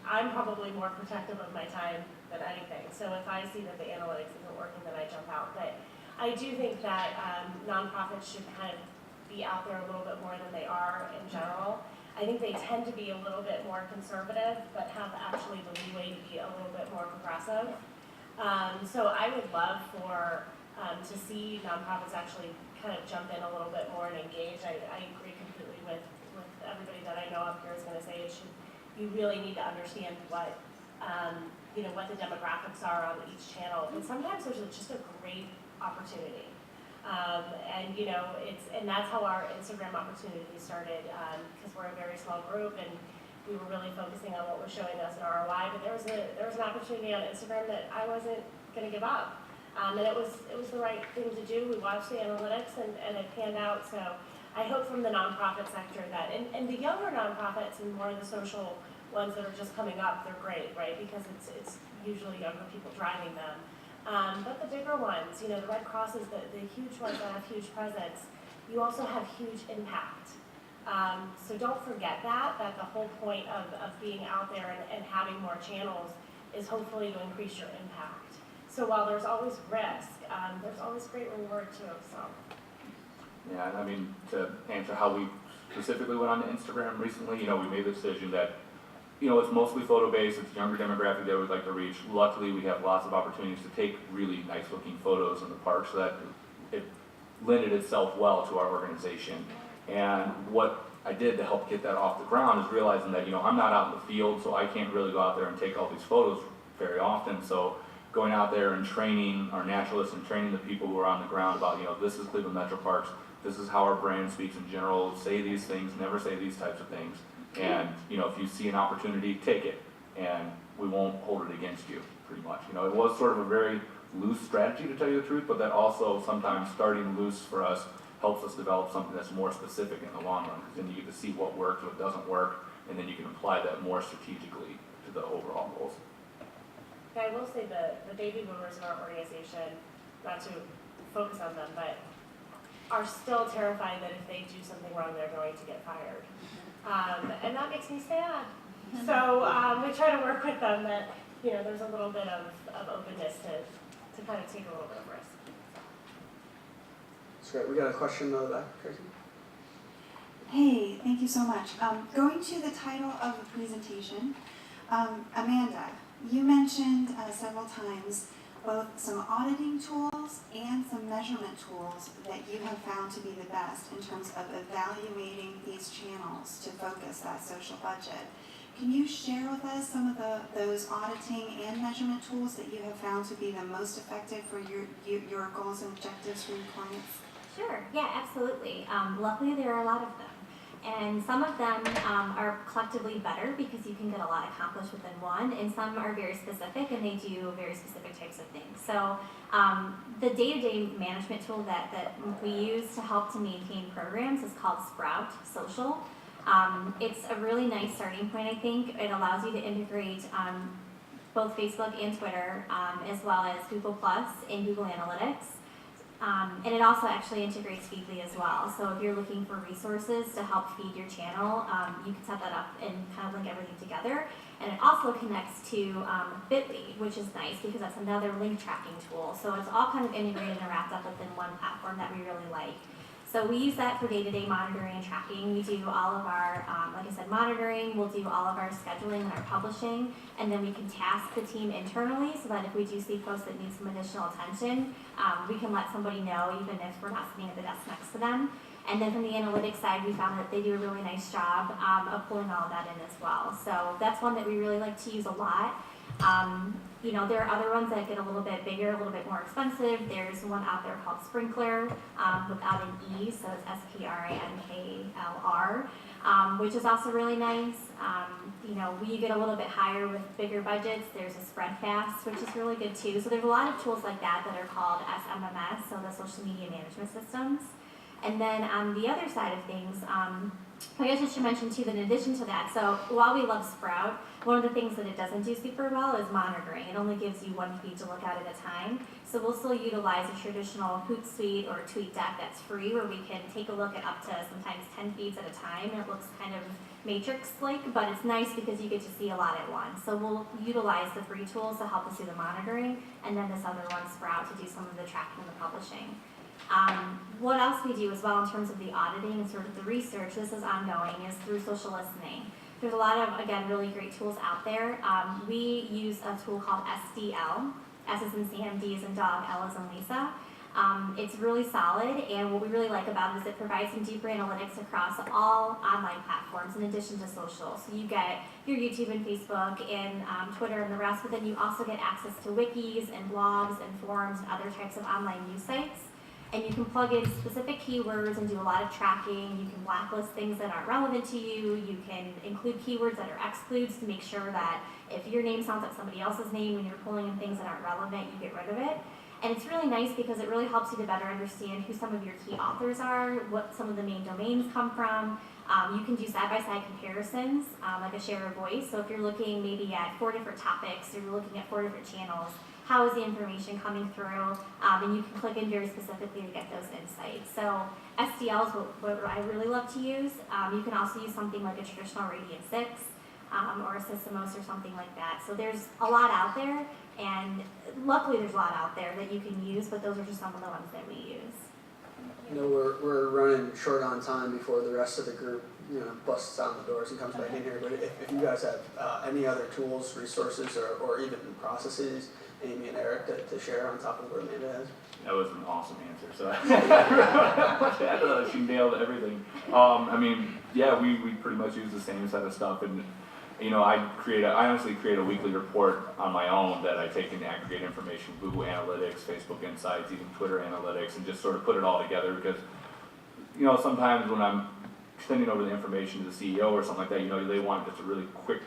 [SPEAKER 1] I'm probably more protective of my time than anything. So if I see that the analytics isn't working, then I jump out. But I do think that nonprofits should kind of be out there a little bit more than they are in general. I think they tend to be a little bit more conservative, but have actually the leeway to be a little bit more progressive. So I would love for to see nonprofits actually kind of jump in a little bit more and engage. I agree completely with everybody that I know up here is going to say you really need to understand what what the demographics are on each channel. And sometimes there's just a great opportunity. And that's how our Instagram opportunity started, because we're a very small group and we were really focusing on what was showing us an ROI. But there was an opportunity on Instagram that I wasn't going to give up, and it was the right thing to do. We watched the analytics and it panned out. So I hope from the nonprofit sector that and the younger nonprofits and more of the social ones that are just coming up, they're great, right? Because it's usually younger people driving them. But the bigger ones, the Red Crosses, the huge ones that have huge presence, you also have huge impact. So don't forget that the whole point of being out there and having more channels is hopefully to increase your impact. So while there's always risk, there's always great reward too. So.
[SPEAKER 4] Yeah, I mean, to answer how we specifically went on to Instagram recently, we made the decision that it's mostly photo-based, it's a younger demographic that we'd like to reach. Luckily, we have lots of opportunities to take really nice-looking photos in the park, so that it lended itself well to our organization. And what I did to help get that off the ground is realizing that, I'm not out in the field, so I can't really go out there and take all these photos very often. So going out there and training our naturalists and training the people who are on the ground about, this is Cleveland Metro Parks, this is how our brand speaks in general, say these things, never say these types of things. And, if you see an opportunity, take it, and we won't hold it against you, pretty much. It was sort of a very loose strategy, to tell you the truth, but that also sometimes starting loose for us helps us develop something that's more specific in the long run, because then you get to see what works, what doesn't work, and then you can apply that more strategically to the overall goals.
[SPEAKER 1] Yeah, I will say the baby boomers in our organization, not to focus on them, but are still terrified that if they do something wrong, they're going to get fired. And that makes me sad. So we try to work with them that, there's a little bit of openness to kind of take a little bit of risk.
[SPEAKER 2] That's great. We got a question in the back, Tracy?
[SPEAKER 9] Hey, thank you so much. Going to the title of the presentation, Amanda, you mentioned several times both some auditing tools and some measurement tools that you have found to be the best in terms of evaluating these channels to focus that social budget. Can you share with us some of those auditing and measurement tools that you have found to be the most effective for your goals and objectives for your clients?
[SPEAKER 3] Sure, yeah, absolutely. Luckily, there are a lot of them. And some of them are collectively better because you can get a lot accomplished within one, and some are very specific and they do very specific types of things. So the day-to-day management tool that we use to help to maintain programs is called Sprout Social. It's a really nice starting point, I think. It allows you to integrate both Facebook and Twitter, as well as Google Plus and Google Analytics. And it also actually integrates Feedly as well. So if you're looking for resources to help feed your channel, you can set that up and kind of link everything together. And it also connects to Bitly, which is nice because that's another link tracking tool. So it's all kind of integrated and wrapped up within one platform that we really like. So we use that for day-to-day monitoring and tracking. We do all of our, like I said, monitoring. We'll do all of our scheduling and our publishing. And then we can task the team internally so that if we do see posts that need some additional attention, we can let somebody know even if we're not sitting at the desk next to them. And then from the analytics side, we found that they do a really nice job of pulling all of that in as well. So that's one that we really like to use a lot. You know, there are other ones that get a little bit bigger, a little bit more expensive. There's one out there called Sprinkler without an E, so it's Sprinkler, which is also really nice. You know, we get a little bit higher with bigger budgets. There's a Spreadfast, which is really good too. So there's a lot of tools like that that are called SMMS, so the social media management systems. And then on the other side of things, I guess I should mention too that in addition to that, so while we love Sprout, one of the things that it doesn't do super well is monitoring. It only gives you one feed to look at a time. So we'll still utilize a traditional Hootsuite or TweetDeck that's free, where we can take a look at up to sometimes 10 feeds at a time, and it looks kind of matrix-like, but it's nice because you get to see a lot at once. So we'll utilize the free tools to help us do the monitoring, and then this other one, Sprout, to do some of the tracking and the publishing. What else we do as well in terms of the auditing and sort of the research, this is ongoing, is through social listening. There's a lot of, again, really great tools out there. We use a tool called SDL. S is in Sam, D is in dog, L is in Lisa. It's really solid, and what we really like about it is it provides some deeper analytics across all online platforms in addition to social. So you get your YouTube and Facebook and Twitter and the rest, but then you also get access to wikis and blogs and forums and other types of online news sites. And you can plug in specific keywords and do a lot of tracking. You can blacklist things that aren't relevant to you. You can include keywords that are excludes to make sure that if your name sounds like somebody else's name and you're pulling in things that aren't relevant, you get rid of it. And it's really nice because it really helps you to better understand who some of your key authors are, what some of the main domains come from. You can do side-by-side comparisons, like a share of voice. So if you're looking maybe at 4 different topics, or you're looking at 4 different channels, how is the information coming through? And you can click in very specifically to get those insights. So SDL is what I really love to use. You can also use something like a traditional Radiant 6 or a Sysomos or something like that. So there's a lot out there, and luckily there's a lot out there that you can use, but those are just some of the ones that we use.
[SPEAKER 2] You know, we're running short on time before the rest of the group, you know, busts down the doors and comes back in here. But if you guys have any other tools, resources, or even processes, Amy and Eric, to share on top of what Amanda has.
[SPEAKER 4] That was an awesome answer. So she nailed everything. I mean, yeah, we pretty much use the same set of stuff, and you know, I honestly create a weekly report on my own that I take and aggregate information, Google Analytics, Facebook Insights, even Twitter Analytics, and just sort of put it all together because, you know, sometimes when I'm sending over the information to the CEO or something like that, you know, they want just a really quick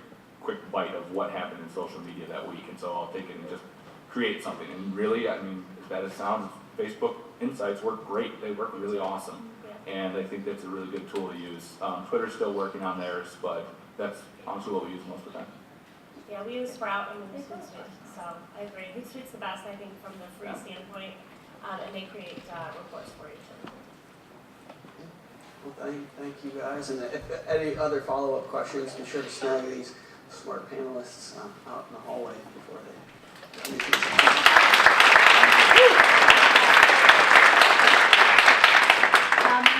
[SPEAKER 4] bite of what happened in social media that week, and so I'll take it and just create something. And really, I mean, as bad as it sounds, Facebook Insights work great. They work really awesome, and I think that's a really good tool to use. Twitter's still working on theirs, but that's honestly what we use most of the time.
[SPEAKER 1] Yeah, we use Sprout and we use Hootsuite, so I agree. Hootsuite's the best, I think, from the free standpoint, and they create reports for you too.
[SPEAKER 2] Well, thank you guys, and if any other follow-up questions, be sure to snag these smart panelists out in the hallway before they.
[SPEAKER 1] We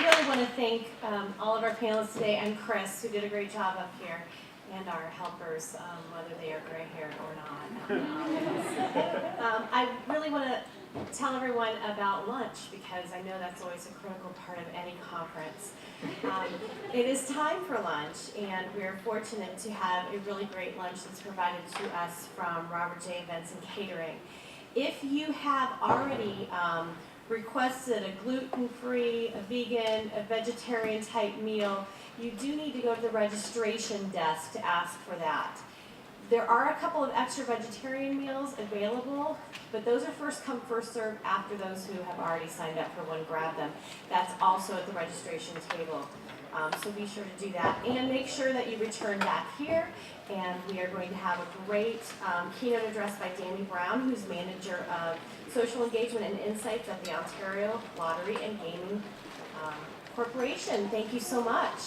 [SPEAKER 1] really want to thank all of our panelists today and Chris, who did a great job up here, and our helpers, whether they are gray haired or not. I really want to tell everyone about lunch because I know that's always a critical part of any conference. It is time for lunch, and we're fortunate to have a really great lunch that's provided to us from Robert J. Events and Catering. If you have already requested a gluten-free, a vegan, a vegetarian type meal, you do need to go to the registration desk to ask for that. There are a couple of extra vegetarian meals available, but those are first come, first served after those who have already signed up for one grab them. That's also at the registration table. So be sure to do that. And make sure that you return back here. And we are going to have a great keynote address by Danny Brown, who's manager of social engagement and insights at the Ontario Lottery and Gaming Corporation. Thank you so much.